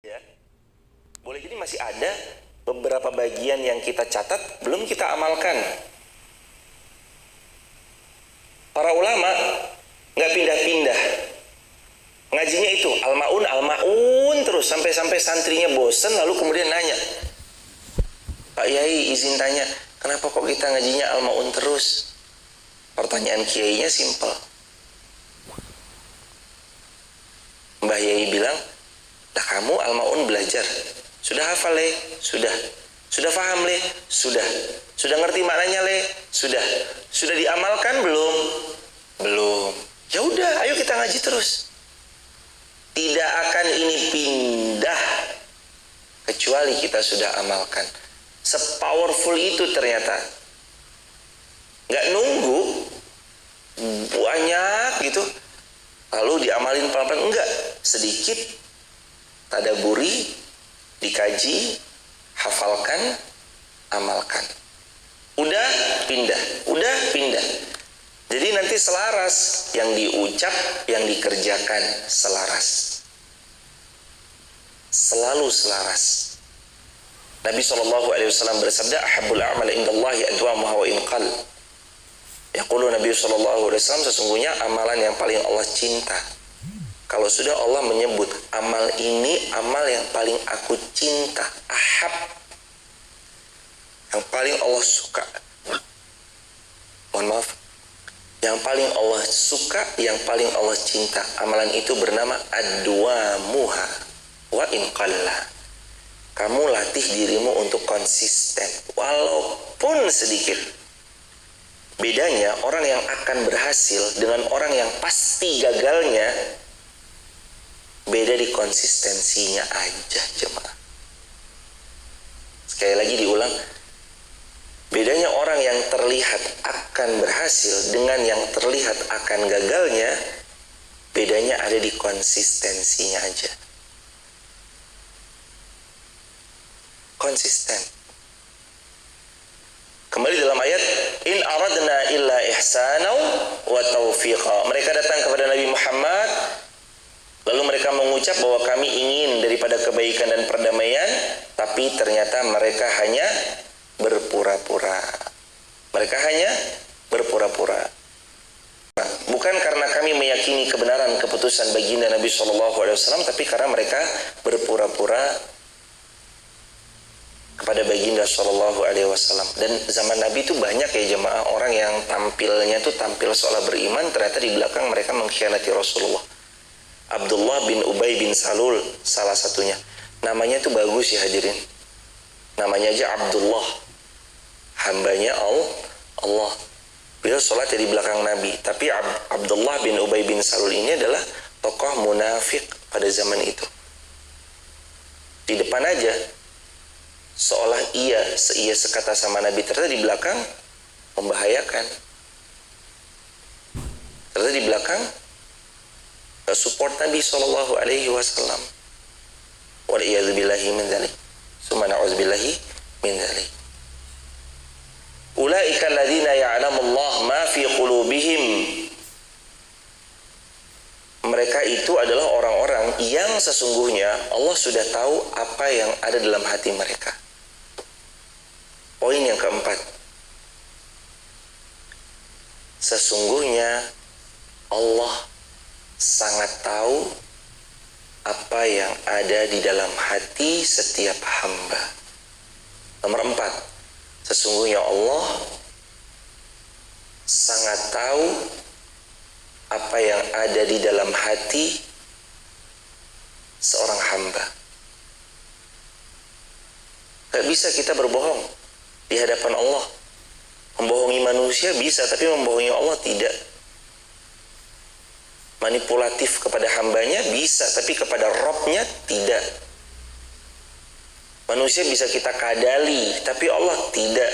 Ya, boleh jadi masih ada beberapa bagian yang kita catat belum kita amalkan. Para ulama nggak pindah-pindah ngajinya, itu al-ma'un terus sampai santrinya bosen, lalu kemudian nanya, Pak Yai izin tanya, kenapa kok kita ngajinya al-ma'un terus? Pertanyaan kiainya simpel. Mbah Yai bilang, nah kamu al-ma'un belajar, sudah hafal le? Sudah paham le? Sudah ngerti maknanya le? Sudah diamalkan belum. Ya udah, ayo kita ngaji terus. Tidak akan ini pindah kecuali kita sudah amalkan. Sepowerful itu ternyata. Nggak nunggu banyak gitu lalu diamalin pelan-pelan, enggak, sedikit, tadaburi, dikaji, hafalkan, amalkan. Udah pindah. Jadi nanti selaras, yang diucap, yang dikerjakan selaras. Selalu selaras. Nabi SAW bersabda, ahabbul a'mal indallahi adwamuha wa in qall. Yaqulu Nabi SAW, sesungguhnya amalan yang paling Allah cinta. Kalau sudah Allah menyebut amal ini amal yang paling aku cinta, ahab, yang paling Allah suka, mohon maaf, yang paling Allah suka, yang paling Allah cinta, amalan itu bernama adwamuha wa in qalla. Kamu latih dirimu untuk konsisten walaupun sedikit. Bedanya orang yang akan berhasil dengan orang yang pasti gagalnya, beda di konsistensinya aja jemaah. Sekali lagi diulang, bedanya orang yang terlihat akan berhasil dengan yang terlihat akan gagalnya, bedanya ada di konsistensinya aja. Konsisten. Kembali dalam ayat, in aradna illa ihsanau wa taufiqa. Mereka datang kepada Nabi Muhammad, lalu mereka mengucap bahwa kami ingin daripada kebaikan dan perdamaian, tapi ternyata mereka hanya berpura-pura. Bukan karena kami meyakini kebenaran keputusan baginda Nabi SAW, tapi karena mereka berpura-pura kepada baginda SAW. Dan zaman Nabi itu banyak ya jemaah, orang yang tampilnya tuh tampil seolah beriman, ternyata di belakang mereka mengkhianati Rasulullah. Abdullah bin Ubay bin Salul salah satunya. Namanya tuh bagus ya hadirin. Namanya aja Abdullah, hambanya Allah. Beliau sholat di belakang Nabi. Tapi Abdullah bin Ubay bin Salul ini adalah tokoh munafik pada zaman itu. Di depan aja seolah ia sekata sama Nabi, ternyata di belakang membahayakan. Ternyata di belakang support Nabi SAW. Wal'iyadzubillahi min dzalik. Summa na'udzubillahi min dzalik. Ulaika alladzina ya'lamullahu ma fi qulubihim. Mereka itu adalah orang-orang yang sesungguhnya Allah sudah tahu apa yang ada dalam hati mereka. Poin yang keempat, sesungguhnya Allah sangat tahu apa yang ada di dalam hati setiap hamba. Nomor 4, sesungguhnya Allah sangat tahu apa yang ada di dalam hati seorang hamba. Gak bisa kita berbohong di hadapan Allah. Membohongi manusia bisa, tapi membohongi Allah tidak. Manipulatif kepada hambanya bisa, tapi kepada Robnya tidak. Manusia bisa kita kadali, tapi Allah tidak.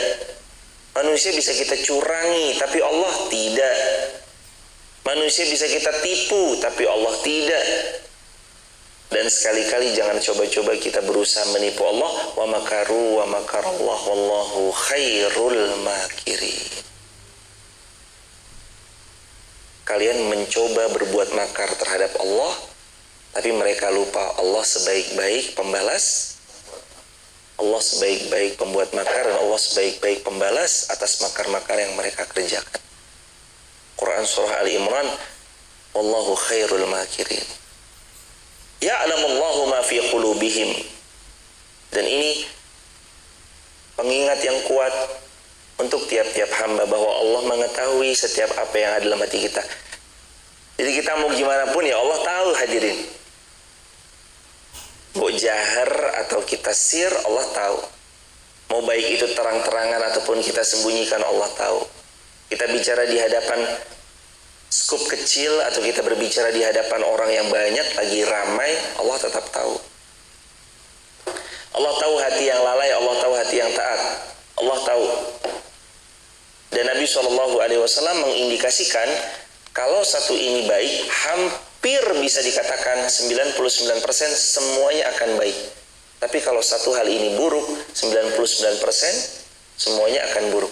Manusia bisa kita curangi, tapi Allah tidak. Manusia bisa kita tipu, tapi Allah tidak. Dan sekali-kali jangan coba-coba kita berusaha menipu Allah. Wa makaru wa makarallah wallahu khairul makirin. Kalian mencoba berbuat makar terhadap Allah, Tapi mereka lupa Allah sebaik-baik pembalas, Allah sebaik-baik pembuat makar, dan Allah sebaik-baik pembalas atas makar-makar yang mereka kerjakan. Quran surah Ali Imran, Wallahu khairul makirin. Ya'lamullahu ma fi qulubihim. Dan ini pengingat yang kuat untuk tiap-tiap hamba bahwa Allah mengetahui setiap apa yang ada dalam hati kita. Jadi kita mau gimana pun ya Allah tahu, hadirin. Mau jahar atau kita sir, Allah tahu. Mau baik itu terang-terangan ataupun kita sembunyikan, Allah tahu. Kita bicara di hadapan skup kecil atau kita berbicara di hadapan orang yang banyak lagi ramai, Allah tetap tahu. Allah tahu hati yang lalai, Allah tahu hati yang taat, Allah tahu. Dan Nabi SAW mengindikasikan kalau satu ini baik, hampir bisa dikatakan 99% semuanya akan baik. Tapi kalau satu hal ini buruk, 99% semuanya akan buruk.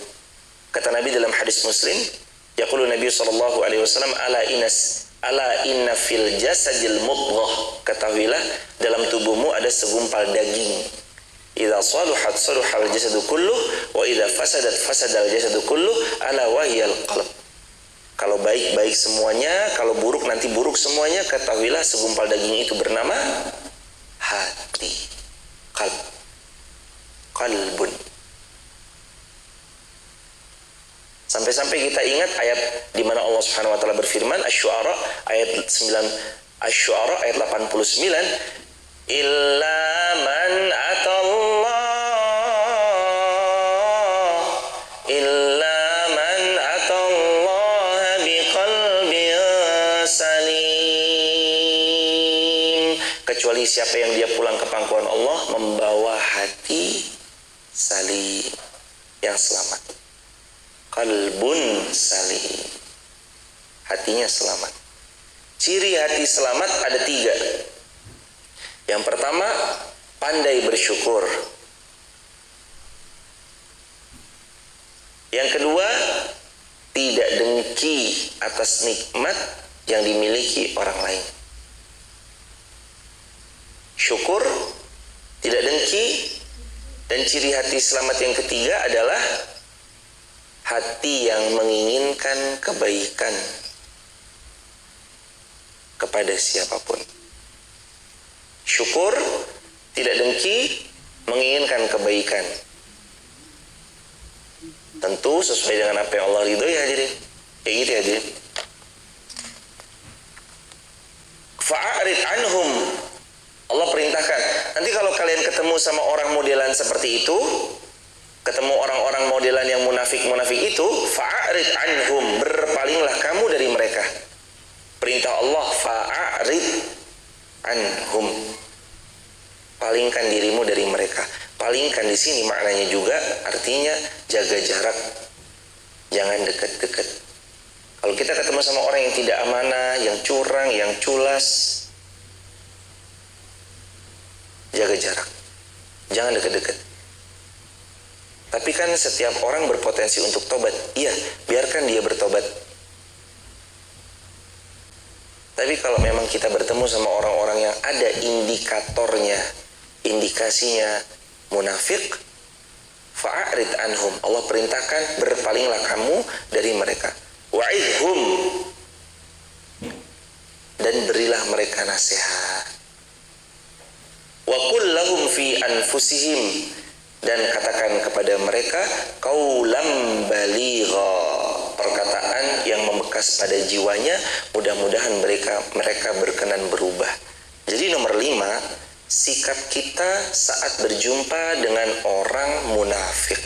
Kata Nabi dalam hadis Muslim, yaqulu Nabi SAW, ala inna fil jasadil mudghah, ketahuilah dalam tubuhmu ada segumpal daging. Idza saluhat saluhal jasadu kulluh wa idza fasadat fasadal jasadu kulluh, ala wahyal qalb. Kalau baik baik semuanya, kalau buruk nanti buruk semuanya. Ketahuilah segumpal daging itu bernama hati, qalb, qalbun. Sampai-sampai kita ingat ayat di mana Allah Subhanahu wa taala berfirman, Asy-Syu'ara ayat 9, Asy-Syu'ara ayat 89, illa man atallah, illa man atallaha biqalbin salim, kecuali siapa yang dia pulang ke pangkuan Allah membawa hati salim, yang selamat. Qalbun salim, hatinya selamat. Ciri hati selamat ada 3. Yang pertama, pandai bersyukur. Yang kedua, tidak dengki atas nikmat yang dimiliki orang lain. Syukur, tidak dengki, dan ciri hati selamat yang ketiga adalah hati yang menginginkan kebaikan kepada siapapun. Syukur, tidak dengki, menginginkan kebaikan. Tentu sesuai dengan apa yang Allah ridhoi, hadirin. Kayak gitu ya, hadirin. Fa'arid anhum. Allah perintahkan, nanti kalau kalian ketemu sama orang modelan seperti itu, ketemu orang-orang modelan yang munafik-munafik itu, fa'arid anhum, berpalinglah kamu dari mereka. Perintah Allah, fa'arid anhum, palingkan dirimu dari mereka. Palingkan di sini maknanya juga artinya jaga jarak, jangan dekat-dekat. Kalau kita ketemu sama orang yang tidak amanah, yang curang, yang culas, jaga jarak, jangan dekat-dekat. Tapi kan setiap orang berpotensi untuk tobat. Iya, biarkan dia bertobat. Tapi kalau memang kita bertemu sama orang-orang yang ada indikatornya, indikasinya munafik, fa'arid anhum. Allah perintahkan, berpalinglah kamu dari mereka. Wa'idhum, dan berilah mereka nasihat. Wa qul lahum fi anfusihim, dan katakan kepada mereka qaulam baligha, perkataan yang membekas pada jiwanya, mudah-mudahan mereka berkenan berubah. Jadi nomor 5, sikap kita saat berjumpa dengan orang munafik.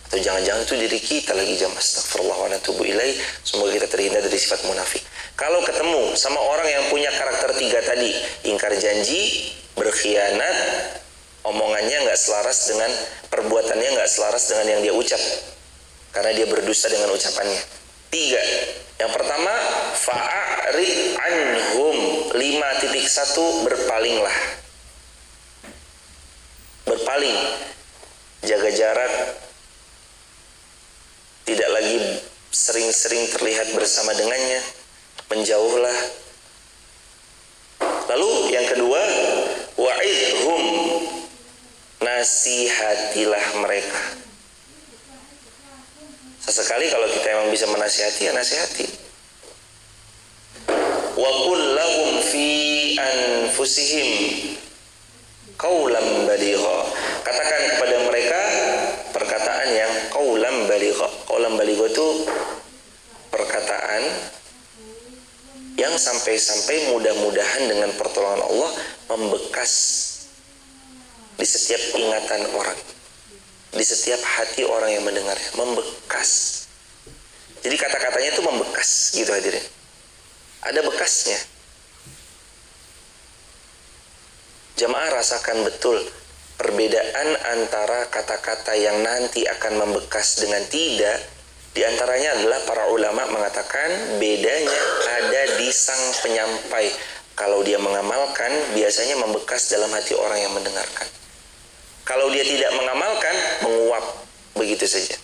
Atau jangan-jangan itu diri kita lagi, jamaah, astagfirullah wa natubu ilaih. Semoga kita terhindar dari sifat munafik. Kalau ketemu sama orang yang punya karakter 3 tadi, ingkar janji, berkhianat, omongannya nggak selaras dengan perbuatannya, nggak selaras dengan yang dia ucap, karena dia berdusta dengan ucapannya. 3. Yang pertama, fa'arid anhum. 5.1, berpalinglah. Berpaling, jaga jarak, tidak lagi sering-sering terlihat bersama dengannya, menjauhlah. nasihatilah mereka. Sesekali kalau kita emang bisa menasihati, ya nasihati. Wa qul lahum fi anfusihim qaulan baligha. Katakan kepada mereka perkataan yang qaulan baligha. Qaulan baligha itu perkataan yang sampai-sampai mudah-mudahan dengan pertolongan Allah membekas di setiap ingatan orang, di setiap hati orang yang mendengarnya, membekas. Jadi kata-katanya itu membekas gitu hadirin. Ada bekasnya. Jamaah rasakan betul perbedaan antara kata-kata yang nanti akan membekas dengan tidak. Di antaranya adalah para ulama mengatakan bedanya ada di sang penyampai. Kalau dia mengamalkan, biasanya membekas dalam hati orang yang mendengarkan. Kalau dia tidak mengamalkan, menguap begitu saja.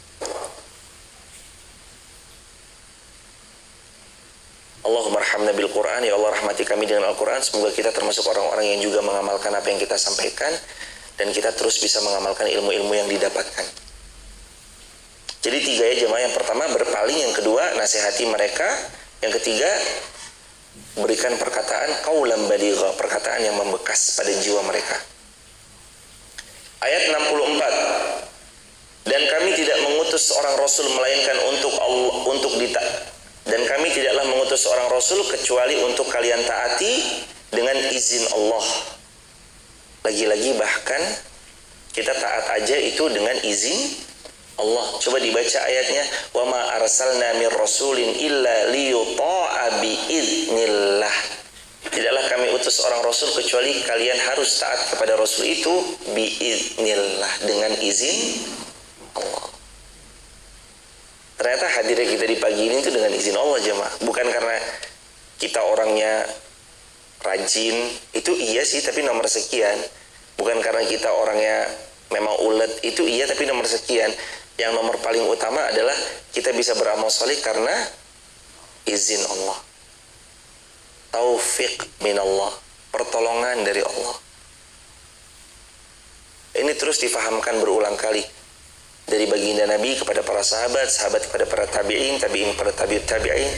Allahumma arhamna bil Quran, ya Allah rahmati kami dengan Al-Quran. Semoga kita termasuk orang-orang yang juga mengamalkan apa yang kita sampaikan, dan kita terus bisa mengamalkan ilmu-ilmu yang didapatkan. Jadi 3 ya jemaah. Yang pertama berpaling, yang kedua nasihati mereka, yang ketiga berikan perkataan qaulan baligha, perkataan yang membekas pada jiwa mereka. Ayat 64. Dan kami tidak mengutus seorang rasul melainkan untuk Allah, dan kami tidaklah mengutus seorang rasul kecuali untuk kalian taati dengan izin Allah. Lagi-lagi bahkan kita taat aja itu dengan izin Allah. Coba dibaca ayatnya, wa ma arsalna mir rasulin illa liyuta'a bi idznillah. Tidaklah kami utus seorang rasul kecuali kalian harus taat kepada rasul itu bi idznillah, dengan izin Allah. Ternyata hadirnya kita di pagi ini itu dengan izin Allah jemaah. Bukan karena kita orangnya rajin, itu iya sih tapi nomor sekian. Bukan karena kita orangnya memang ulet, itu iya tapi nomor sekian. Yang nomor paling utama adalah kita bisa beramal soleh karena izin Allah, taufik minallah, pertolongan dari Allah. Ini terus difahamkan berulang kali dari baginda Nabi kepada para sahabat, sahabat kepada para tabi'in, tabi'in kepada tabi'in.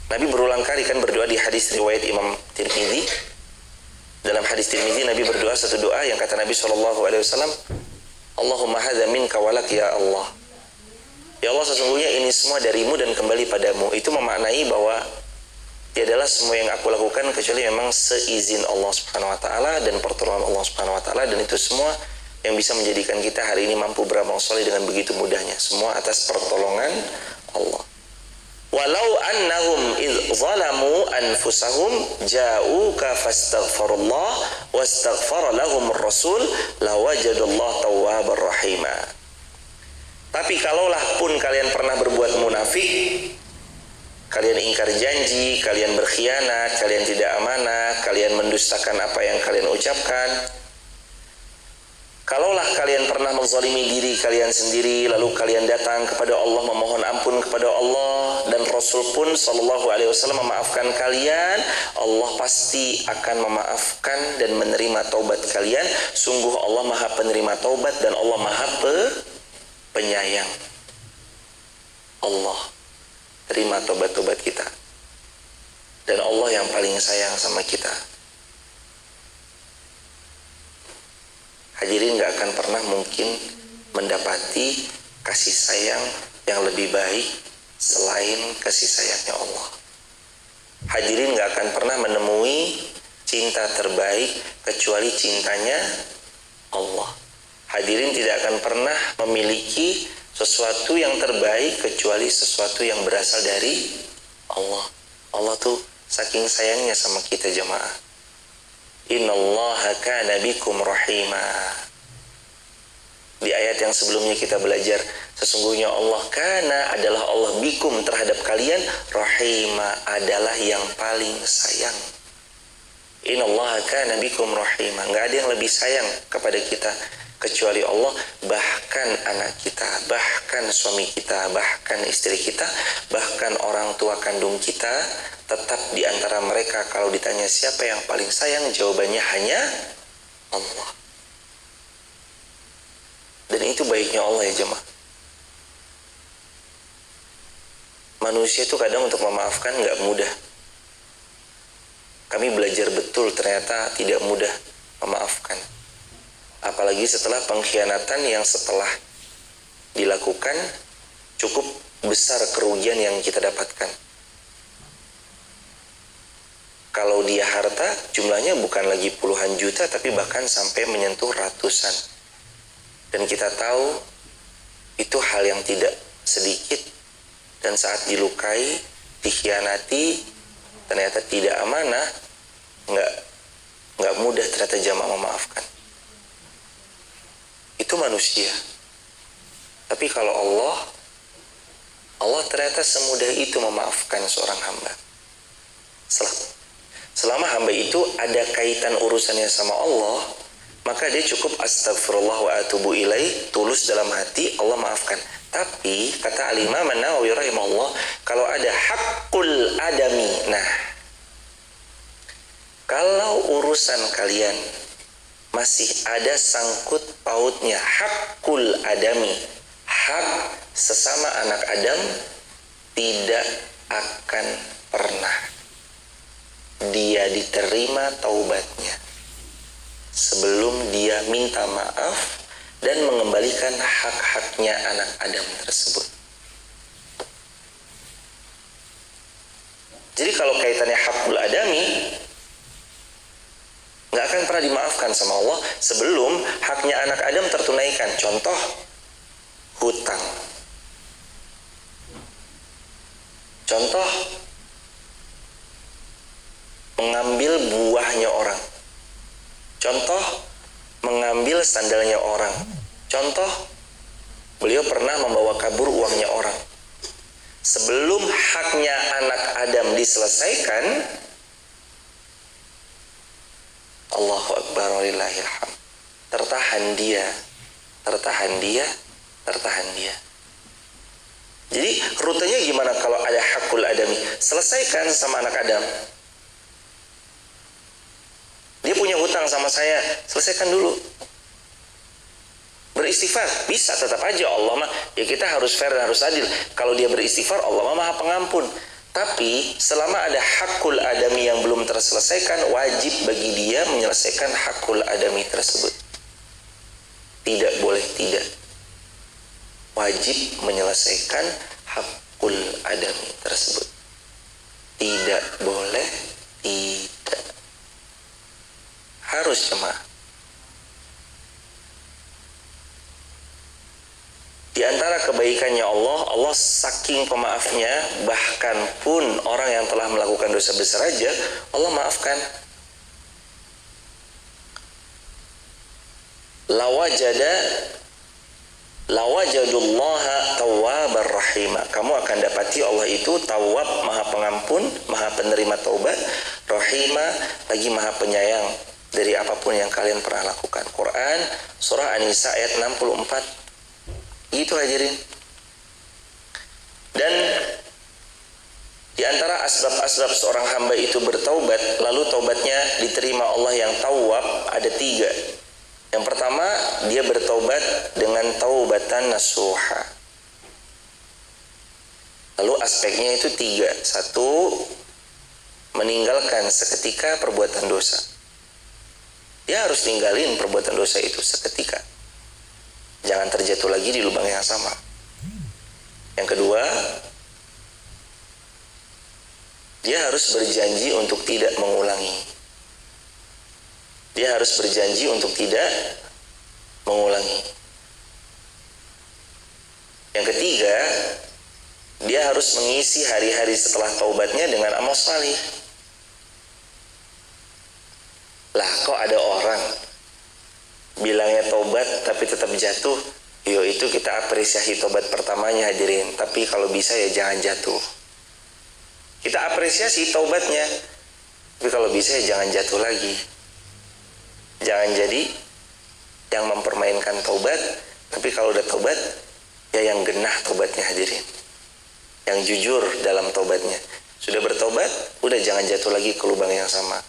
Nabi berulang kali kan berdoa di hadis riwayat Imam Tirmidzi. Dalam hadis Tirmidzi Nabi berdoa satu doa yang kata Nabi SAW, Allahumma hadza minka walak ya Allah. Ya Allah, sesungguhnya ini semua darimu dan kembali padamu. Itu memaknai bahwa tiadalah semua yang aku lakukan kecuali memang seizin Allah Subhanahu wa taala dan pertolongan Allah Subhanahu wa taala, dan itu semua yang bisa menjadikan kita hari ini mampu beramal soleh dengan begitu mudahnya. Semua atas pertolongan Allah. Walau annahum idz zalamu anfusahum ja'uka fastaghfirullah wastaghfara lahum ar-rasul lawajadallaha tawwabar rahima. Tapi kalaulah pun kalian pernah berbuat munafik, kalian ingkar janji, kalian berkhianat, kalian tidak amanah, kalian mendustakan apa yang kalian ucapkan, kalaulah kalian pernah menzalimi diri kalian sendiri, lalu kalian datang kepada Allah memohon ampun kepada Allah, dan Rasul pun sallallahu alaihi wasallam memaafkan kalian, Allah pasti akan memaafkan dan menerima taubat kalian. Sungguh Allah Maha penerima taubat dan Allah Maha penyayang. Allah terima taubat-taubat kita, dan Allah yang paling sayang sama kita. Hadirin gak akan pernah mungkin mendapati kasih sayang yang lebih baik selain kasih sayangnya Allah. Hadirin gak akan pernah menemui cinta terbaik kecuali cintanya Allah. Hadirin tidak akan pernah memiliki sesuatu yang terbaik kecuali sesuatu yang berasal dari Allah. Allah tuh saking sayangnya sama kita jemaah. Innallaha kana bikum rahima. Di ayat yang sebelumnya kita belajar, sesungguhnya Allah kana adalah Allah bikum terhadap kalian, rahima adalah yang paling sayang. Innallaha kana bikum rahima. Enggak ada yang lebih sayang kepada kita kecuali Allah. Bahkan anak kita, bahkan suami kita, bahkan istri kita, bahkan orang tua kandung kita, tetap di antara mereka kalau ditanya siapa yang paling sayang, jawabannya hanya Allah. Dan itu baiknya Allah ya jemaah. Manusia itu kadang untuk memaafkan nggak mudah. Kami belajar betul ternyata tidak mudah memaafkan. Apalagi setelah pengkhianatan yang setelah dilakukan cukup besar kerugian yang kita dapatkan. Kalau dia harta, jumlahnya bukan lagi puluhan juta, tapi bahkan sampai menyentuh ratusan. Dan kita tahu itu hal yang tidak sedikit. Dan saat dilukai, dikhianati, ternyata tidak amanah, nggak mudah ternyata jamaah memaafkan. Itu manusia. Tapi kalau Allah ternyata semudah itu memaafkan seorang hamba. Selama hamba itu ada kaitan urusannya sama Allah, maka dia cukup astagfirullah wa atubu ilaih, tulus dalam hati, Allah maafkan. Tapi kata Al-Imam An-Nawawi rahimahullah, kalau ada hakul adami, nah kalau urusan kalian masih ada sangkut pautnya hakul adami, hak sesama anak Adam, tidak akan pernah dia diterima taubatnya sebelum dia minta maaf dan mengembalikan hak-haknya anak Adam tersebut. Jadi kalau kaitannya hakul adami, nggak akan pernah dimaafkan sama Allah sebelum haknya anak Adam tertunaikan. Contoh, hutang. Contoh, mengambil buahnya orang. Contoh, mengambil sandalnya orang. Contoh, beliau pernah membawa kabur uangnya orang. Sebelum haknya anak Adam diselesaikan, Allahu Akbar walillahil hamd, tertahan dia. Jadi rutenya gimana kalau ada hakul adami? Selesaikan sama anak Adam. Dia punya hutang sama saya, selesaikan dulu. Beristighfar, bisa tetap aja Allah mah, ya kita harus fair dan harus adil. Kalau dia beristighfar, Allah mah Maha Pengampun. Tapi selama ada hakul adami yang belum terselesaikan, wajib bagi dia menyelesaikan hakul adami tersebut. Tidak boleh tidak. Wajib menyelesaikan hakul adami tersebut. Tidak boleh tidak. Harus jemaah. Di antara kebaikannya Allah saking pemaafnya, bahkan pun orang yang telah melakukan dosa besar aja, Allah maafkan. Lawajadullaha tawwabar rahima. Kamu akan dapati Allah itu tawwab, maha pengampun, maha penerima taubat, rahima, lagi maha penyayang dari apapun yang kalian pernah lakukan. Quran surah An-Nisa ayat 64. Itu hadirin. Dan di antara asbab-asbab seorang hamba itu bertaubat, lalu taubatnya diterima Allah yang tawwab, ada 3. Yang pertama, dia bertaubat dengan taubatan nasuha. Lalu aspeknya itu 3. 1, meninggalkan seketika perbuatan dosa. Dia harus ninggalin perbuatan dosa itu seketika. Jangan terjatuh lagi di lubang yang sama. Yang kedua, dia harus berjanji untuk tidak mengulangi. Dia harus berjanji untuk tidak mengulangi. Yang ketiga, dia harus mengisi hari-hari setelah taubatnya dengan amal salih. Lah kok ada orang bilangnya taubat tapi tetap jatuh? Yo, itu kita apresiasi taubat pertamanya hadirin, tapi kalau bisa ya jangan jatuh. Kita apresiasi taubatnya, tapi kalau bisa ya jangan jatuh lagi. Jangan jadi yang mempermainkan taubat, tapi kalau udah taubat ya yang genah taubatnya hadirin, yang jujur dalam taubatnya. Sudah bertobat, udah jangan jatuh lagi ke lubang yang sama.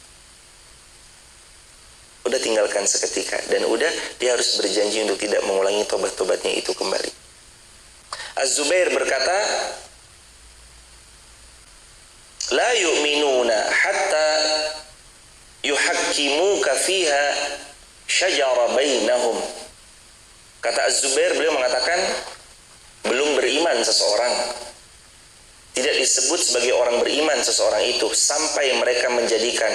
Udah udah tinggalkan seketika, dan udah dia harus berjanji untuk tidak mengulangi tobat-tobatnya itu kembali. Az-Zubair berkata, la yu'minuna hatta yuhakkimuka fiha syajara bainahum. Kata Az-Zubair, beliau mengatakan, belum beriman seseorang, tidak disebut sebagai orang beriman seseorang itu sampai mereka menjadikan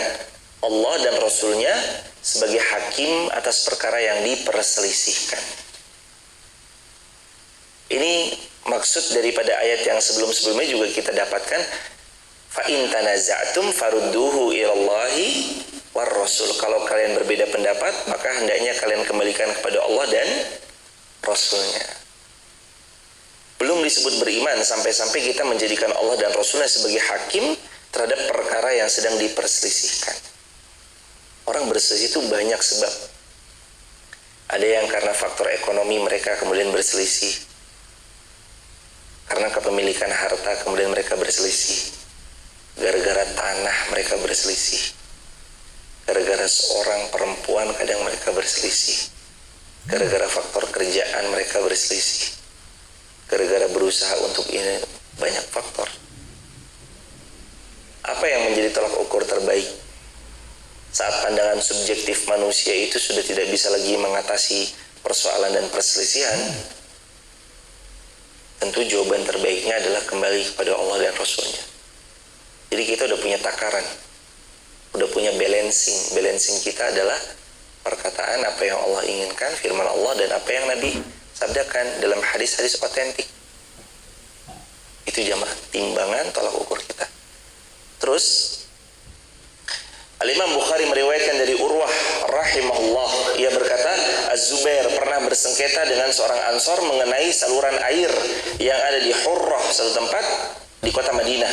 Allah dan Rasulnya sebagai hakim atas perkara yang diperselisihkan. Ini maksud daripada ayat yang sebelum-sebelumnya juga kita dapatkan, fa in tanaza'tum farudduhu ilallahi war rasul. Kalau kalian berbeda pendapat, maka hendaknya kalian kembalikan kepada Allah dan Rasulnya. Belum disebut beriman sampai-sampai kita menjadikan Allah dan Rasulnya sebagai hakim terhadap perkara yang sedang diperselisihkan. Orang berselisih itu banyak sebab. Ada yang karena faktor ekonomi mereka kemudian berselisih, karena kepemilikan harta kemudian mereka berselisih, gara-gara tanah mereka berselisih, gara-gara seorang perempuan kadang mereka berselisih, gara-gara faktor kerjaan mereka berselisih, gara-gara berusaha untuk ini, banyak faktor. Apa yang menjadi tolak ukur terbaik saat pandangan subjektif manusia itu sudah tidak bisa lagi mengatasi persoalan dan perselisihan? Tentu jawaban terbaiknya adalah kembali kepada Allah dan Rasulnya. Jadi kita udah punya takaran, udah punya balancing. Balancing kita adalah perkataan apa yang Allah inginkan, firman Allah, dan apa yang Nabi sabdakan dalam hadis-hadis otentik. Itu jamaah timbangan tolak ukur kita. Terus Al-Imam Bukhari meriwayatkan dari Urwah rahimahullah, ia berkata, Az-Zubair pernah bersengketa dengan seorang Ansor mengenai saluran air yang ada di Hurrah, satu tempat di kota Madinah.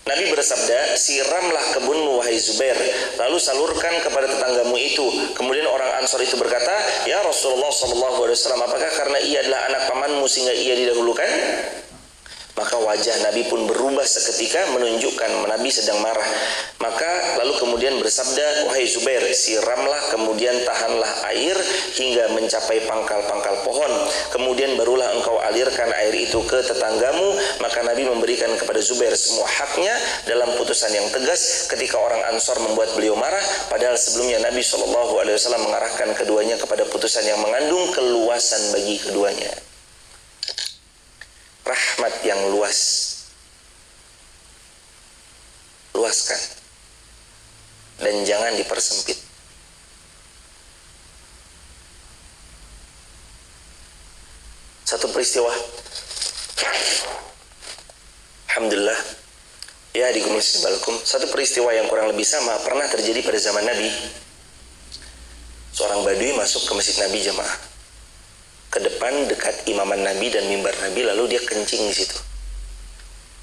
Nabi bersabda, siramlah kebunmu wahai Zubair, lalu salurkan kepada tetanggamu itu. Kemudian orang Ansor itu berkata, ya Rasulullah SAW, apakah karena ia adalah anak pamanmu sehingga ia didahulukan? Maka wajah Nabi pun berubah seketika menunjukkan Nabi sedang marah. Maka lalu kemudian bersabda, wahai Zubair, siramlah kemudian tahanlah air hingga mencapai pangkal-pangkal pohon. Kemudian barulah engkau alirkan air itu ke tetanggamu. Maka Nabi memberikan kepada Zubair semua haknya dalam putusan yang tegas ketika orang Ansor membuat beliau marah. Padahal sebelumnya Nabi SAW mengarahkan keduanya kepada putusan yang mengandung keluasan bagi keduanya. Rahmat yang luas, luaskan dan jangan dipersempit. Satu peristiwa, alhamdulillah ya, di Gumus Balkum, satu peristiwa yang kurang lebih sama pernah terjadi pada zaman Nabi. Seorang Badui masuk ke masjid Nabi jamaah, ke depan dekat imaman Nabi dan mimbar Nabi, lalu dia kencing di situ.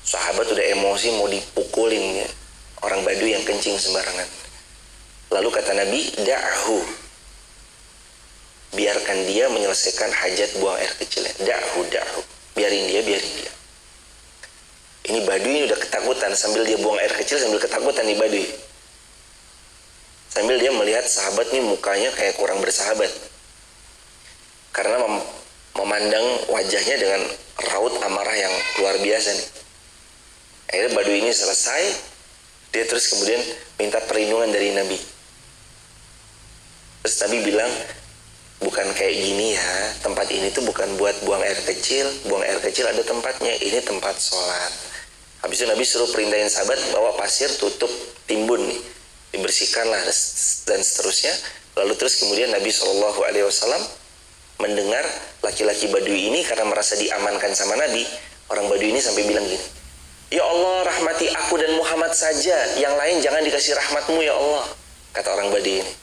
Sahabat udah emosi mau dipukulin ya, orang Badui yang kencing sembarangan. Lalu kata Nabi, da'hu, biarkan dia menyelesaikan hajat buang air kecilnya. Da'hu, biarin dia. Ini Badui ini udah ketakutan, sambil dia buang air kecil sambil ketakutan nih Badui, sambil dia melihat sahabat nih mukanya kayak kurang bersahabat, karena memandang wajahnya dengan raut amarah yang luar biasa nih. Akhirnya Badui ini selesai, dia terus kemudian minta perlindungan dari Nabi. Terus Nabi bilang, bukan kayak gini ya, tempat ini tuh bukan buat buang air kecil ada tempatnya, ini tempat sholat. Habis itu Nabi suruh perintahin sahabat bawa pasir, tutup timbun nih, dibersihkanlah dan seterusnya. Lalu terus kemudian Nabi SAW mendengar laki-laki Badui ini karena merasa diamankan sama Nabi. Orang Badui ini sampai bilang gini, ya Allah, rahmati aku dan Muhammad saja, yang lain jangan dikasih rahmatmu ya Allah, kata orang Badui ini.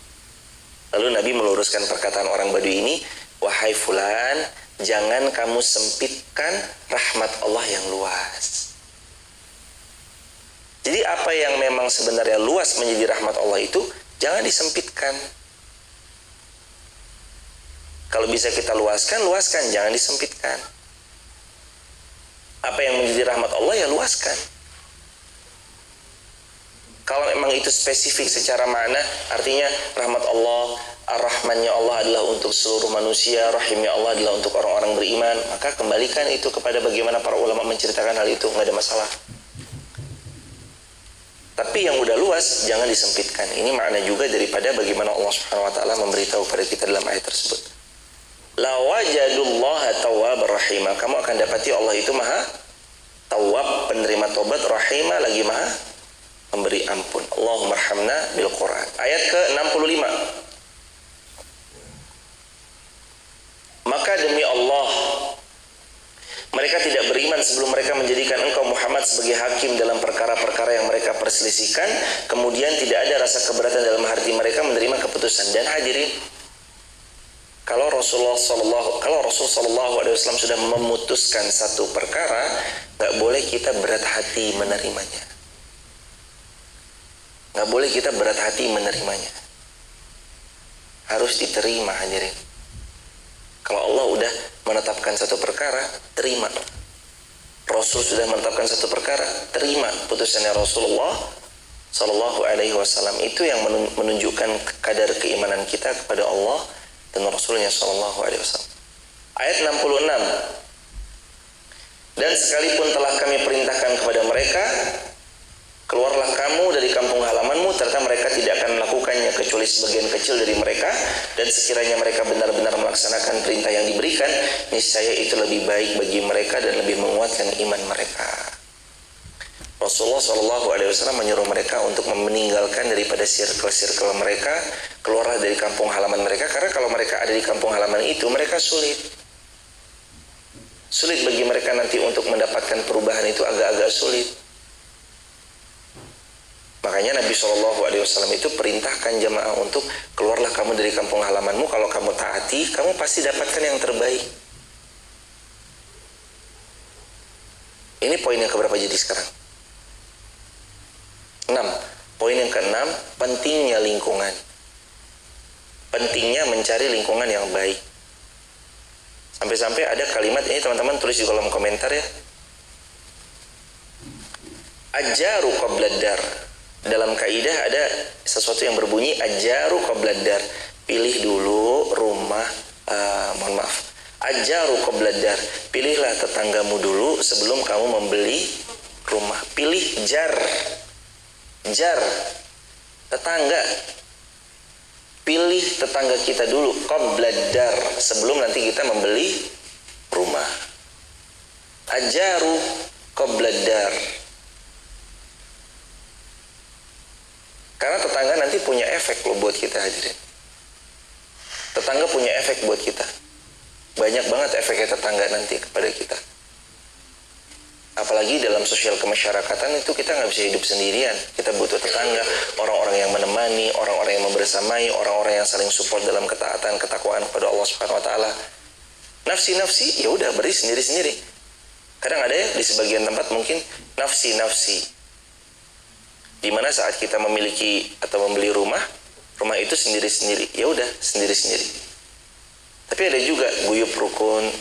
Lalu Nabi meluruskan perkataan orang Badui ini, wahai fulan, jangan kamu sempitkan rahmat Allah yang luas. Jadi apa yang memang sebenarnya luas menjadi rahmat Allah itu jangan disempitkan. Kalau bisa kita luaskan, jangan disempitkan. Apa yang menjadi rahmat Allah ya luaskan. Kalau memang itu spesifik secara makna, artinya rahmat Allah, ar-Rahmannya Allah adalah untuk seluruh manusia, rahimnya Allah adalah untuk orang-orang beriman, maka kembalikan itu kepada bagaimana para ulama menceritakan hal itu, nggak ada masalah. Tapi yang udah luas jangan disempitkan. Ini makna juga daripada bagaimana Allah Subhanahu wa taala memberitahu kepada kita dalam ayat tersebut. La wajadullaha tawwabar rahima. Kamu akan dapati Allah itu Maha Tawwab, penerima tobat, rahima, lagi Maha memberi ampun. Allahumma arhamna bil Quran. Ayat ke-65. Maka demi Allah, mereka tidak beriman sebelum mereka menjadikan engkau Muhammad sebagai hakim dalam perkara-perkara yang mereka perselisihkan, kemudian tidak ada rasa keberatan dalam hati mereka menerima keputusan. Dan hadirin, kalau Rasul sallallahu alaihi wasallam sudah memutuskan satu perkara, nggak boleh kita berat hati menerimanya. Nggak boleh kita berat hati menerimanya. Harus diterima, hadirin. Kalau Allah udah menetapkan satu perkara, terima. Rasul sudah menetapkan satu perkara, terima putusannya Rasulullah sallallahu alaihi wasallam. Itu yang menunjukkan kadar keimanan kita kepada Allah dan Rasulnya sallallahu alaihi wasallam. Ayat 66. Dan sekalipun telah kami perintahkan kepada mereka, keluarlah kamu dari kampung halamanmu, ternyata mereka tidak akan melakukannya kecuali sebagian kecil dari mereka, dan sekiranya mereka benar-benar melaksanakan perintah yang diberikan, niscaya itu lebih baik bagi mereka dan lebih menguatkan iman mereka. Rasulullah SAW menyuruh mereka untuk meninggalkan daripada circle-circle mereka, keluarlah dari kampung halaman mereka, karena kalau mereka ada di kampung halaman itu, mereka sulit bagi mereka nanti untuk mendapatkan perubahan itu, agak-agak sulit. Makanya Nabi SAW itu perintahkan jamaah untuk keluarlah kamu dari kampung halamanmu, kalau kamu taati, kamu pasti dapatkan yang terbaik. Ini poin yang keberapa jadi sekarang? 6. Poin yang ke-6, pentingnya lingkungan. Pentingnya mencari lingkungan yang baik. Sampai-sampai ada kalimat ini, teman-teman tulis di kolom komentar ya. Ajaru qablad dar. Dalam kaidah ada sesuatu yang berbunyi ajaru qablad dar. Pilih dulu rumah, ajaru qablad dar. Pilihlah tetanggamu dulu sebelum kamu membeli rumah. Pilih jar, tetangga. Pilih tetangga kita dulu, qablad dar, sebelum nanti kita membeli rumah. Ajaru qablad dar. Karena tetangga nanti punya efek loh buat kita, hadirin. Tetangga punya efek buat kita. Banyak banget efeknya tetangga nanti kepada kita. Apalagi dalam sosial kemasyarakatan itu kita nggak bisa hidup sendirian. Kita butuh tetangga, orang-orang yang menemani, orang-orang yang membersamai, orang-orang yang saling support dalam ketaatan, ketakwaan kepada Allah Subhanahu Wa Taala. Nafsi-nafsi, ya udah beri sendiri-sendiri. Kadang ada ya di sebagian tempat mungkin nafsi-nafsi. Di mana saat kita memiliki atau membeli rumah itu sendiri-sendiri. Ya udah sendiri-sendiri. Tapi ada juga guyup rukun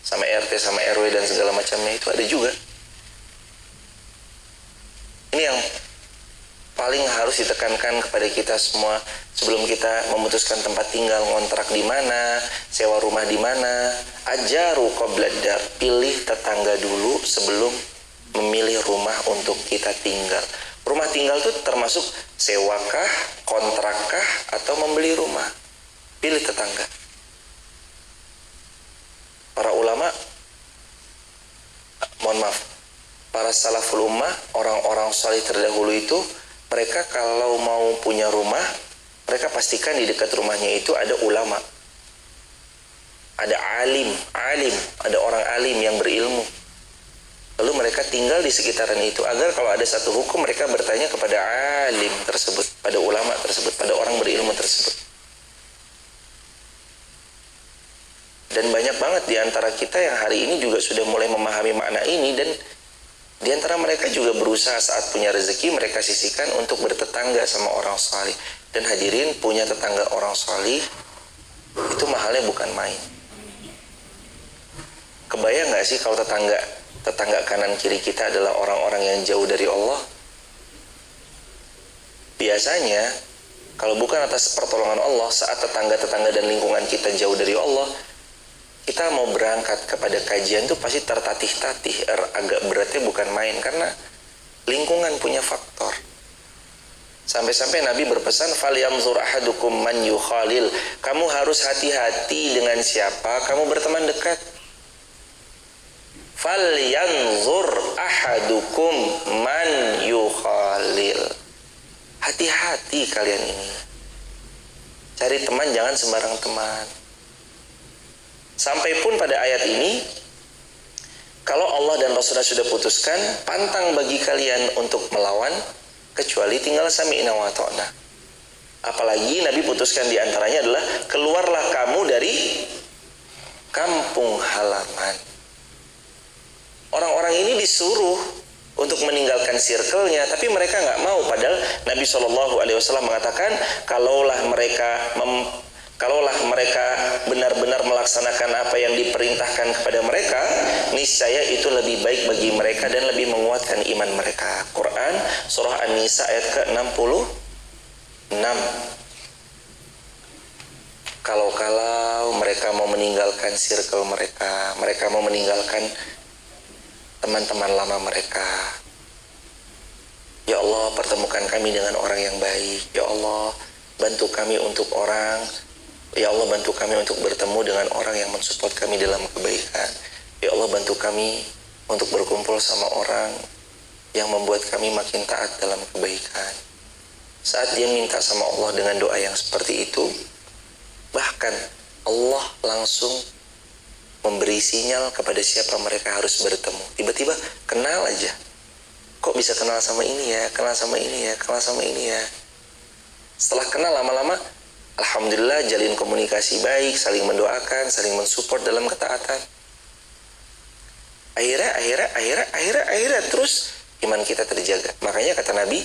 sama RT sama RW dan segala macamnya, itu ada juga. Ini yang paling harus ditekankan kepada kita semua sebelum kita memutuskan tempat tinggal, ngontrak di mana, sewa rumah di mana. Ajaru qablad dar, pilih tetangga dulu sebelum memilih rumah untuk kita tinggal. Rumah tinggal itu termasuk sewakah, kontrakkah, atau membeli rumah. Pilih tetangga. Para ulama, para salaful ummah, orang-orang salih terdahulu itu, mereka kalau mau punya rumah, mereka pastikan di dekat rumahnya itu ada ulama, ada alim, ada orang alim yang berilmu. Lalu mereka tinggal di sekitaran itu agar kalau ada satu hukum mereka bertanya kepada alim tersebut, pada ulama tersebut, pada orang berilmu tersebut. Dan banyak banget di antara kita yang hari ini juga sudah mulai memahami makna ini, dan di antara mereka juga berusaha saat punya rezeki mereka sisihkan untuk bertetangga sama orang salih. Dan hadirin, punya tetangga orang salih itu mahalnya bukan main. Kebayang gak sih kalau tetangga kanan kiri kita adalah orang-orang yang jauh dari Allah? Biasanya kalau bukan atas pertolongan Allah, saat tetangga-tetangga dan lingkungan kita jauh dari Allah, kita mau berangkat kepada kajian tuh pasti tertatih-tatih, agak beratnya bukan main, karena lingkungan punya faktor. Sampai-sampai Nabi berpesan, "Falyanzur ahadukum man yukhalil." Kamu harus hati-hati dengan siapa kamu berteman dekat. "Falyanzur ahadukum man yukhalil." Hati-hati kalian ini. Cari teman jangan sembarang teman. Sampai pun pada ayat ini, kalau Allah dan Rasulullah sudah putuskan, pantang bagi kalian untuk melawan, kecuali tinggal sami'na wa ta'na. Apalagi Nabi putuskan diantaranya adalah, keluarlah kamu dari kampung halaman. Orang-orang ini disuruh untuk meninggalkan circle-nya, tapi mereka nggak mau. Padahal Nabi SAW mengatakan, kalaulah mereka benar-benar melaksanakan apa yang diperintahkan kepada mereka, niscaya itu lebih baik bagi mereka dan lebih menguatkan iman mereka. Quran surah An-Nisa ayat ke-66. Kalau mereka mau meninggalkan circle mereka, mereka mau meninggalkan teman-teman lama mereka, ya Allah, pertemukan kami dengan orang yang baik. Ya Allah, bantu kami untuk Ya Allah, bantu kami untuk bertemu dengan orang yang mensupport kami dalam kebaikan. Ya Allah, bantu kami untuk berkumpul sama orang yang membuat kami makin taat dalam kebaikan. Saat dia minta sama Allah dengan doa yang seperti itu, bahkan Allah langsung memberi sinyal kepada siapa mereka harus bertemu. Tiba-tiba kenal aja. Kok bisa kenal sama ini ya, kenal sama ini ya, kenal sama ini ya. Setelah kenal lama-lama, alhamdulillah jalin komunikasi baik, saling mendoakan, saling mensupport dalam ketaatan. Akhirnya terus iman kita terjaga. Makanya kata Nabi,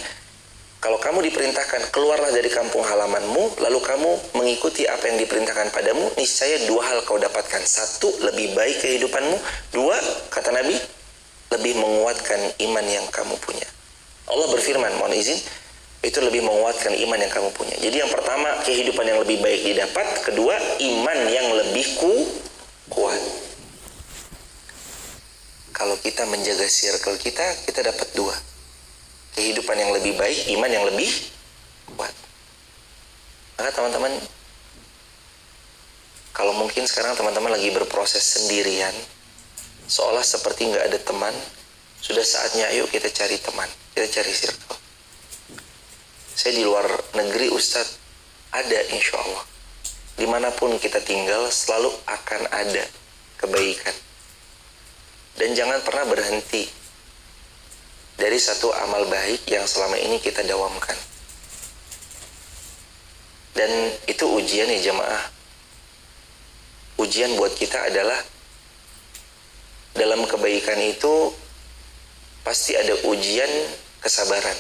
kalau kamu diperintahkan keluarlah dari kampung halamanmu, lalu kamu mengikuti apa yang diperintahkan padamu, niscaya dua hal kau dapatkan. Satu, lebih baik kehidupanmu. Dua, kata Nabi, lebih menguatkan iman yang kamu punya. Allah berfirman, mohon izin, itu lebih menguatkan iman yang kamu punya. Jadi yang pertama, kehidupan yang lebih baik didapat. Kedua, iman yang lebih kuat. Kalau kita menjaga circle kita dapat dua. Kehidupan yang lebih baik, iman yang lebih kuat. Maka teman-teman, kalau mungkin sekarang teman-teman lagi berproses sendirian, seolah seperti nggak ada teman, sudah saatnya ayo kita cari teman, kita cari circle. Saya di luar negeri, Ustadz, ada insya Allah. Dimanapun kita tinggal, selalu akan ada kebaikan. Dan jangan pernah berhenti dari satu amal baik yang selama ini kita dawamkan. Dan itu ujian ya jamaah. Ujian buat kita adalah, dalam kebaikan itu pasti ada ujian kesabaran.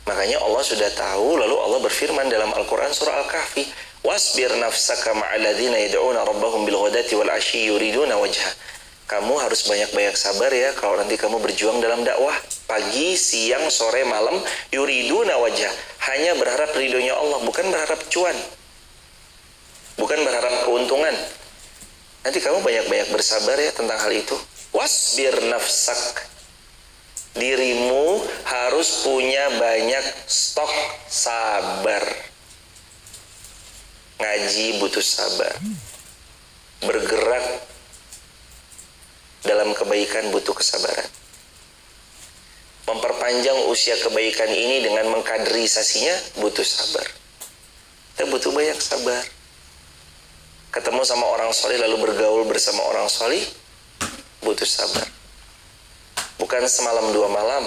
Makanya Allah sudah tahu, lalu Allah berfirman dalam Al-Quran surah Al-Kahfi, "Wasbir nafsaka ma'aladzina yad'una rabbahum bilghadati wal 'ashyi yuriduna wajha." Kamu harus banyak-banyak sabar ya kalau nanti kamu berjuang dalam dakwah. Pagi, siang, sore, malam, yuriduna wajah. Hanya berharap ridhonya Allah, bukan berharap cuan. Bukan berharap keuntungan. Nanti kamu banyak-banyak bersabar ya tentang hal itu. Wasbir nafsak. Dirimu harus punya banyak stok sabar. Ngaji butuh sabar. Bergerak dalam kebaikan butuh kesabaran. Memperpanjang usia kebaikan ini dengan mengkaderisasinya butuh sabar. Kita butuh banyak sabar. Ketemu sama orang soleh lalu bergaul bersama orang soleh butuh sabar. Bukan semalam dua malam,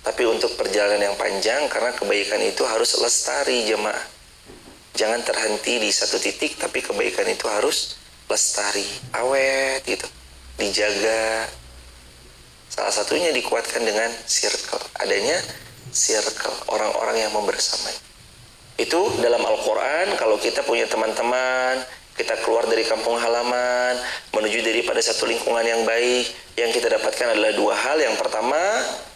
tapi untuk perjalanan yang panjang, karena kebaikan itu harus lestari jemaah. Jangan terhenti di satu titik, tapi kebaikan itu harus lestari, awet gitu, dijaga. Salah satunya dikuatkan dengan circle, adanya circle, orang-orang yang membersamai. Itu dalam Al-Quran, kalau kita punya teman-teman, kita keluar dari kampung halaman, menuju daripada satu lingkungan yang baik, yang kita dapatkan adalah dua hal. Yang pertama,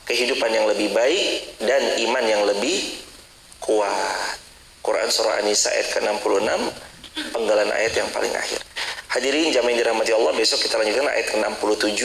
kehidupan yang lebih baik dan iman yang lebih kuat. Quran surah An-Nisa ayat ke-66, penggalan ayat yang paling akhir. Hadirin jamaah yang dirahmati Allah, besok kita lanjutkan ayat ke-67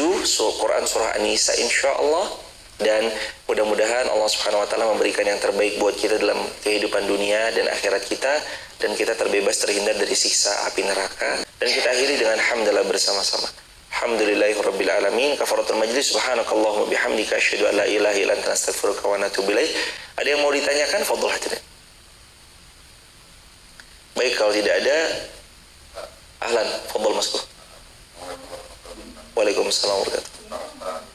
Quran surah An-Nisa insyaallah, dan mudah-mudahan Allah Subhanahu wa taala memberikan yang terbaik buat kita dalam kehidupan dunia dan akhirat kita, dan kita terbebas terhindar dari siksa api neraka. Dan kita akhiri dengan hamdalah bersama-sama. Alhamdulillahirabbil alamin. Kafaratul majlis, subhanakallahumma bihamdika asyhadu an la ilaha illa anta astaghfiruka wa atubu ilaik. Ada yang mau ditanyakan? Fadhil hadirin. Baik, kalau tidak ada, ahlan, fadhil masuk. Waalaikumsalam warahmatullahi wabarakatuh.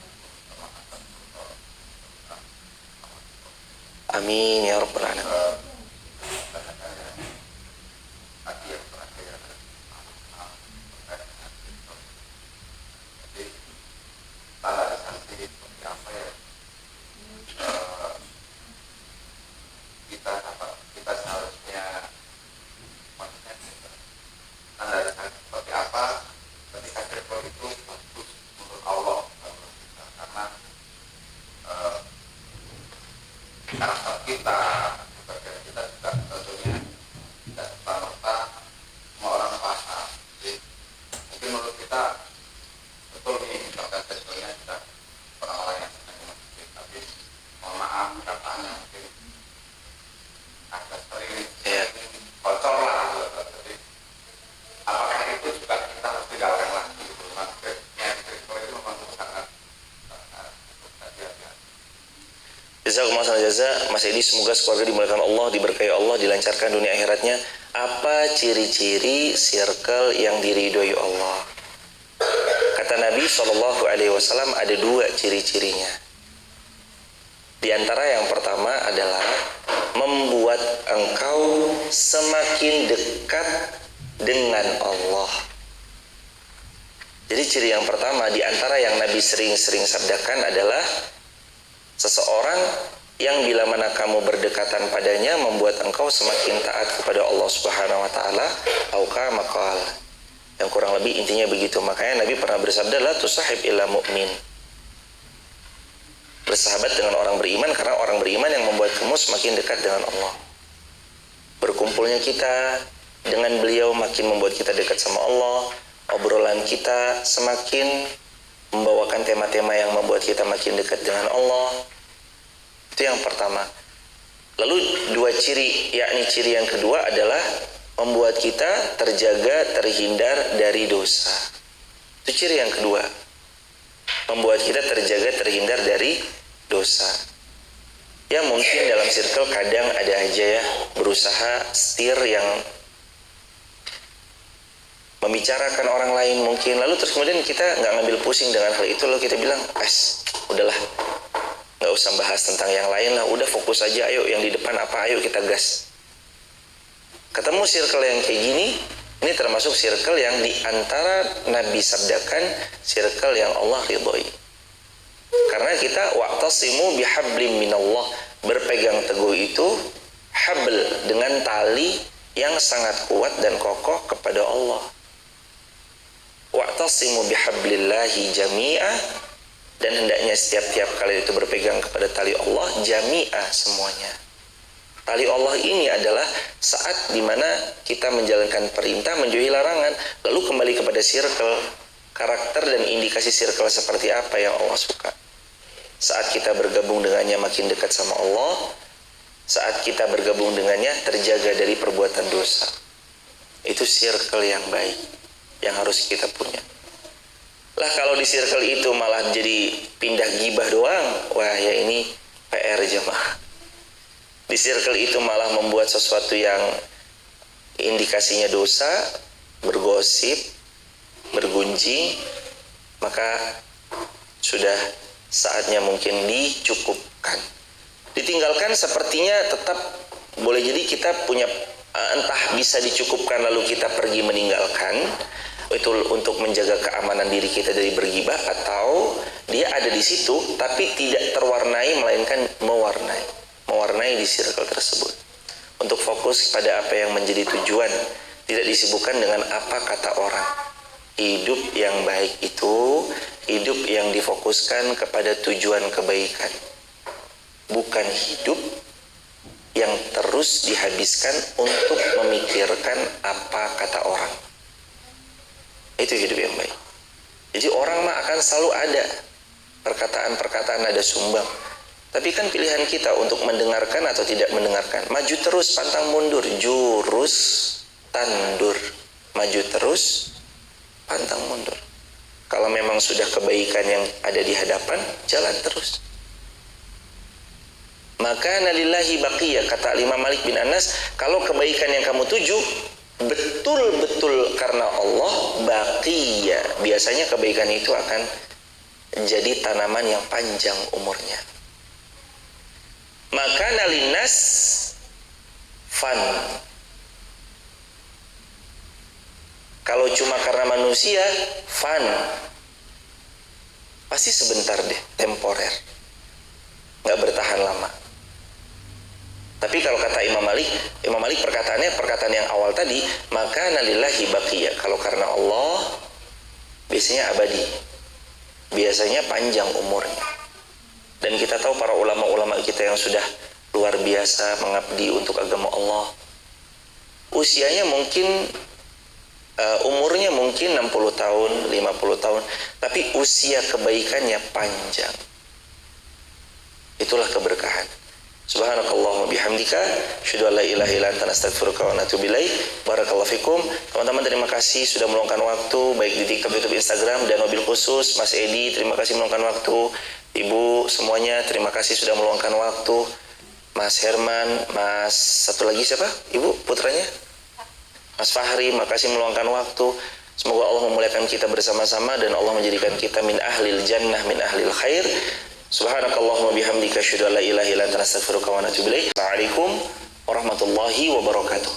Amin ya rabbal alamin. Jazakumullah Mas Edi, semoga keluarga dimuliakan Allah, diberkahi Allah, dilancarkan dunia akhiratnya. Apa ciri-ciri circle yang diridhoi Allah? Kata Nabi SAW ada 2 ciri-cirinya. Di antara yang pertama adalah membuat engkau semakin dekat dengan Allah. Jadi ciri yang pertama di antara yang Nabi sering-sering sabdakan adalah seseorang yang bila mana kamu berdekatan padanya membuat engkau semakin taat kepada Allah Subhanahu wa taala, auka maqal. Yang kurang lebih intinya begitu. Makanya Nabi pernah bersabda, la tusahib illa mu'min. Bersahabat dengan orang beriman, karena orang beriman yang membuat kamu semakin dekat dengan Allah. Berkumpulnya kita dengan beliau makin membuat kita dekat sama Allah. Obrolan kita semakin membawakan tema-tema yang membuat kita makin dekat dengan Allah. Itu yang pertama. Lalu 2 ciri, yakni ciri yang kedua adalah membuat kita terjaga, terhindar dari dosa. Itu ciri yang kedua. Membuat kita terjaga, terhindar dari dosa. Ya mungkin dalam circle kadang ada aja ya berusaha setir yang membicarakan orang lain mungkin, lalu terus kemudian kita nggak ngambil pusing dengan hal itu, lalu kita bilang, udahlah, nggak usah bahas tentang yang lain lah, udah fokus aja, ayo yang di depan apa, ayo kita gas. Ketemu circle yang kayak gini, ini termasuk circle yang di antara Nabi sabdakan circle yang Allah ridhoi. Karena kita wa'tasimu bihablim minallah, berpegang teguh itu habl, dengan tali yang sangat kuat dan kokoh kepada Allah. Wa'tasimu bihablillahi jami'ah, dan hendaknya setiap kali itu berpegang kepada tali Allah jami'ah semuanya. Tali Allah ini adalah saat dimana kita menjalankan perintah, menjauhi larangan, lalu kembali kepada circle, karakter dan indikasi circle seperti apa yang Allah suka. Saat kita bergabung dengannya makin dekat sama Allah, saat kita bergabung dengannya terjaga dari perbuatan dosa. Itu circle yang baik yang harus kita punya. Lah kalau di circle itu malah jadi pindah gibah doang, wah ya ini PR jemaah. Di circle itu malah membuat sesuatu yang indikasinya dosa, bergosip, bergunjing, maka sudah saatnya mungkin dicukupkan. Ditinggalkan sepertinya tetap boleh jadi kita punya, entah bisa dicukupkan lalu kita pergi meninggalkan, itu untuk menjaga keamanan diri kita dari bergibah, atau dia ada di situ tapi tidak terwarnai melainkan mewarnai di circle tersebut, untuk fokus pada apa yang menjadi tujuan, tidak disibukkan dengan apa kata orang. Hidup yang baik itu hidup yang difokuskan kepada tujuan kebaikan, bukan hidup yang terus dihabiskan untuk memikirkan apa kata orang. Itu hidup yang baik. Jadi orang mah akan selalu ada perkataan-perkataan nada sumbang. Tapi kan pilihan kita untuk mendengarkan atau tidak mendengarkan. Maju terus, pantang mundur, jurus tandur. Maju terus, pantang mundur. Kalau memang sudah kebaikan yang ada di hadapan, jalan terus. Maka nalillahi baqiyah, kata Imam Malik bin Anas, kalau kebaikan yang kamu tuju betul-betul karena Allah, baqiyah, biasanya kebaikan itu akan jadi tanaman yang panjang umurnya. Maka nalinas fan, kalau cuma karena manusia, fan, pasti sebentar deh, temporer, nggak bertahan lama. Tapi kalau kata Imam Malik perkataannya perkataan yang awal tadi, maka nalillahi baqiyah, kalau karena Allah biasanya abadi, biasanya panjang umurnya. Dan kita tahu para ulama-ulama kita yang sudah luar biasa mengabdi untuk agama Allah, usianya mungkin umurnya mungkin 60 tahun, 50 tahun, tapi usia kebaikannya panjang. Itulah keberkahan. Subhanakallahumma bihamdika, asyhadu an la ilaha illa anta, astaghfiruka wa atubu ilaik. Barakallahu fikum. Teman-teman, terima kasih sudah meluangkan waktu baik di TikTok, YouTube, Instagram, dan mobil khusus. Mas Edi, terima kasih meluangkan waktu. Ibu semuanya, terima kasih sudah meluangkan waktu. Mas Herman, Mas satu lagi siapa? Ibu putranya? Mas Fahri, makasih meluangkan waktu. Semoga Allah memuliakan kita bersama-sama dan Allah menjadikan kita min ahlil jannah, min ahlil khair. Subhanakallahumma bihamdika, asyhadu an la ilaha illa anta, astaghfiruka wa atubu ilaik. Assalamualaikum warahmatullahi wabarakatuh.